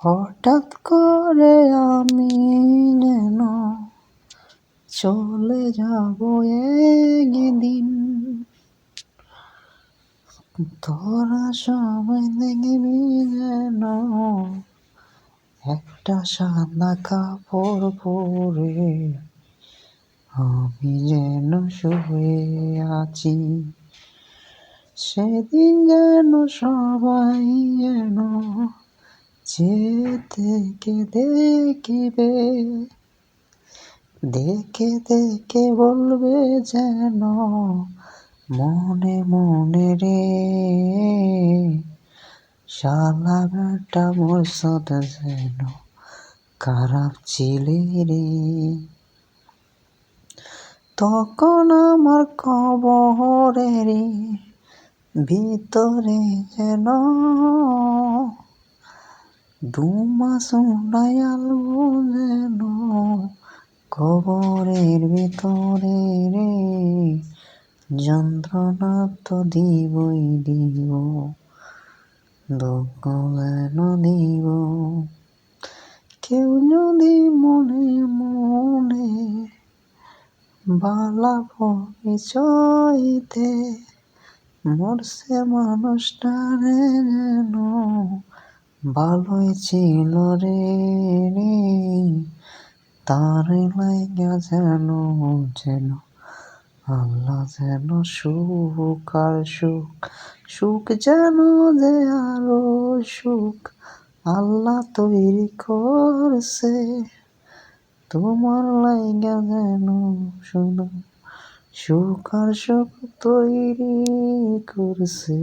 হঠাৎ করে আমি যেন চলে যাব একদিন, তোরা সবাই দেখবি যেন একটা সাদা কাপড় পরে আমি যেন শুয়ে আছি। সেদিন যেন সবাই যেন চেয়ে থেকে দেখিবে, দেখে দেখে বলবে যেন মনে মনে রে, শালা বেটা মোরসদ যেন খারাপ ছিলি রে। তখন আমার কবরের ভিতরে যেন ডুমা শুনায়ালু যেন কবরের ভিতরে রে, যন্ত্রণা তো দিবই দিব, দুঃখ যেন দিব। কেউ যদি মনে মনে বালা পরিচয়তে মরছে মানুষটারে যেন ভালোই ছিল রে, তার লাইগা যেন যেন আল্লাহ যেন সুখ আর সুখ, সুখ যেন যে আরো সুখ আল্লাহ তৈরি করছে, তোমার লাইগা যেন শুধু সুখ আর সুখ তৈরি করছে।